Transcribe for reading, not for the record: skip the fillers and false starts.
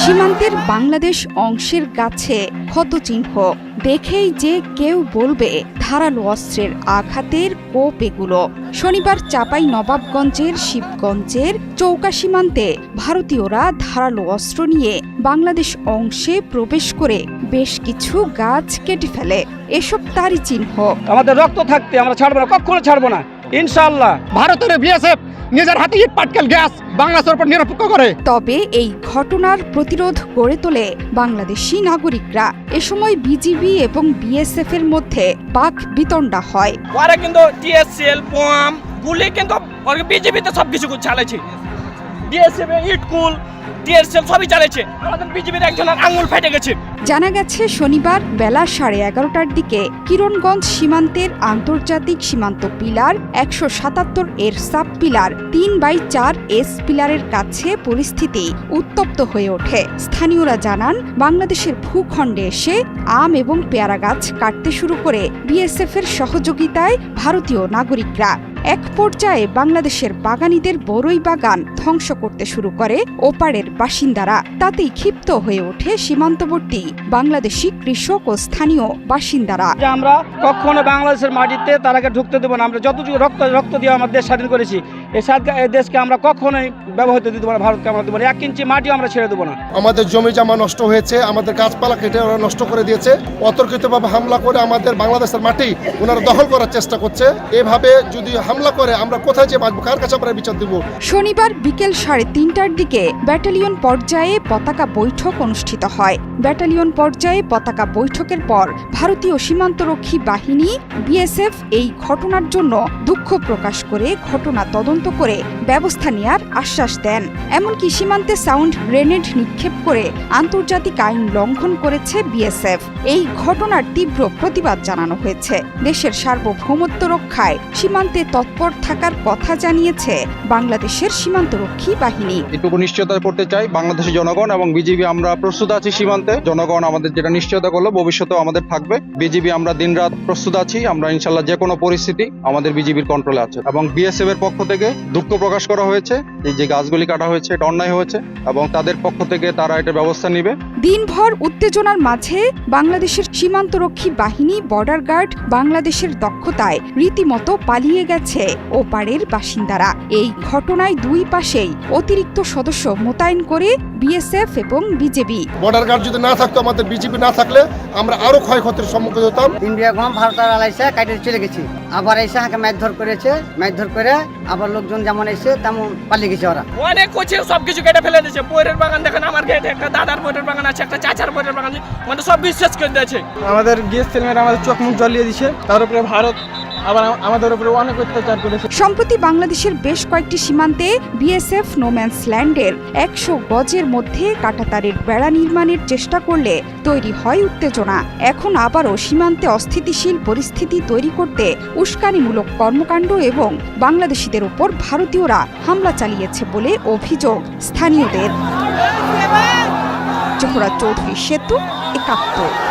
সীমান্তের বাংলাদেশ অংশের গাছে ক্ষতচিহ্ন দেখেই যে কেউ বলবে ধারালো অস্ত্রের আঘাতের কোপ এগুলো। শনিবার চাঁপাই নবাবগঞ্জের শিবগঞ্জের চৌকা সীমান্তে ভারতীয়রা ধারালো অস্ত্র নিয়ে বাংলাদেশ অংশে প্রবেশ করে বেশ কিছু গাছ কেটে ফেলে। এসব তারই চিহ্ন। আমাদের রক্ত থাকতে আমরা ছাড়বো না, কখনো ছাড়বো না ইনশাআল্লাহ। ভারতের বিএসএফ নিজের হাতে ইট পাটকেল গ্যাস বাংলাদেশের উপর নিরপেক্ষ করে। তবে এই ঘটনার প্রতিরোধ গড়ে তোলে বাংলাদেশি নাগরিকরা। এ সময় বিজিবি এবং বিএসএফ এর মধ্যে বাক বিতণ্ডা হয়। ওরা কিন্তু টিএসএল বোম গুলি কিন্তু বিজিবিতে সবকিছু চালাচ্ছে, বিএসএফ ইটকুল টিএসএল সবই চালাচ্ছে। আমাদের বিজিবির একজনের আঙুল ফেটে গেছে। জানা গেছে শনিবার বেলা 11:30টার দিকে কিরণগঞ্জ সীমান্তের আন্তর্জাতিক সীমান্ত পিলার 177 এর সাব পিলার 3/4 এস পিলারের কাছে পরিস্থিতি উত্তপ্ত হয়ে ওঠে। স্থানীয়রা জানান, বাংলাদেশের ভূখণ্ডে এসে আম এবং পেয়ারা গাছ কাটতে শুরু করে বিএসএফ এর সহযোগিতায় ভারতীয় নাগরিকরা। এক পর্যায়ে বাংলাদেশের বাগানীদের বড়ই বাগান ধ্বংস করতে শুরু করে ওপারের বাসিন্দারা। তাতেই ক্ষিপ্ত হয়ে ওঠে সীমান্তবর্তী বাংলাদেশি কৃষক ও স্থানীয় বাসিন্দারা। আমরা কখনো বাংলাদেশের মাটিতে তারাকে ঢুকতে দেবো না। আমরা যতটুকু রক্ত দিয়ে আমার দেশ স্বাধীন করেছি, এই দেশকে আমরা কখনোই ব্যবহৃত দিতে পারি, ভারতকে আমরা দেবো না। 1 ইঞ্চি মাটিও আমরা ছেড়ে দেবো না। আমাদের জমি জমা নষ্ট হয়েছে, আমাদের গাছপালা কেটে ওরা নষ্ট করে দিয়েছে। অতর্কিতভাবে হামলা করে আমাদের বাংলাদেশের মাটি ওনারা দখল করার চেষ্টা করছে। এভাবে যদি হামলা করে আমরা কোথায় যে বাঁচবো, কার কাছে আমরা বিচার দেব? শনিবার বিকেল 3:30টার দিকে ব্যাটালিয়ন পর্যায়ে পতাকা বৈঠক অনুষ্ঠিত হয়। ব্যাটালিয়ন পর্যায়ে পতাকা বৈঠকের পর ভারতীয় সীমান্তরক্ষী বাহিনী বিএসএফ এই ঘটনার জন্য দুঃখ প্রকাশ করে ঘটনা তদন্ত করে ব্যবস্থা নেয়ার আশ্বাস দেন। এমনকি সীমান্তে সাউন্ড গ্রেনেড নিক্ষেপ করে আন্তর্জাতিক আইন লঙ্ঘন করেছে বিএসএফ। এই ঘটনার তীব্র প্রতিবাদ জানানো হয়েছে। দেশের সার্বভৌমত্ব রক্ষায় সীমান্তে তৎপর থাকার কথা জানিয়েছে বাংলাদেশের সীমান্তরক্ষী বাহিনী। এটুকু নিশ্চয়তা করতে চাই বাংলাদেশের জনগণ এবং বিজিবি আমরা প্রস্তুত আছি। সীমান্তে জনগণ আমাদের যেটা নিশ্চয়তা করলো ভবিষ্যতেও আমাদের থাকবে। বিজিবি আমরা দিনরাত প্রস্তুত আছি। আমরা ইনশাল্লাহ যে কোনো পরিস্থিতি আমাদের বিজিবির কন্ট্রোলে আছে। এবং বিএসএফ এর পক্ষ থেকে দুঃখ প্রকাশ করা হয়েছে, এই যে গাছগুলি কাটা হয়েছে এটা অন্যায় হয়েছে এবং তাদের পক্ষ থেকে তারা এটা ব্যবস্থা নেবে। দিনভর উত্তেজনার মাঝে বাংলাদেশের সীমান্তরক্ষী বাহিনী বর্ডার গার্ড বাংলাদেশের দক্ষতায় রীতিমতো পালিয়ে গেছে ওপারের বাসিন্দারা। এই ঘটনায় দুই পাশেই অতিরিক্ত সদস্য মোতায়েন করে বিএসএফ এবং বিজেপি। বর্ডার গার্ড যদি না থাকতো, আমাদের বিজেপি না থাকলে আমরা আরো ক্ষয়ক্ষতির সম্মুখীন হতাম। ইন্ডিয়া গম ভারত আলাইছে কাটে চলে গেছি, আবার এসে হাঁকে মারধর করেছে। মারধর করে আবার লোকজন যেমন এসে তেমন পালিয়ে গেছে। ওরা অনেক কোচে সবকিছু কেটে ফেলে দিয়েছে। বইয়ের বাগান দেখেন, আমার গেটে একটা দাদার বইয়ের বাগান আছে, একটা চাচার বইয়ের বাগান আছে, মানে সব বিশ্বাস করে দিয়েছে। আমাদের গ্যাস সিলিন্ডার আমাদের চোখ মুখ জ্বালিয়ে দিচ্ছে। তার উপরে ভারত আবার আমাদের উপরে অনেক অত্যাচার করেছে। সম্প্রতি বাংলাদেশের বেশ কয়েকটি সীমান্তে বিএসএফ নোম্যান্স ল্যান্ডের 100 গজের মধ্যে কাঁটাতারের বেড়া নির্মাণের চেষ্টা করলে তৈরি হয় উত্তেজনা। এখন আবারও সীমান্তে অস্থিতিশীল পরিস্থিতি তৈরি করতে উস্কানিমূলক কর্মকাণ্ড এবং বাংলাদেশিদের উপর ভারতীয়রা হামলা চালিয়েছে বলে অভিযোগ স্থানীয়দের। জোহরা চৌধুরী সেতু, 71।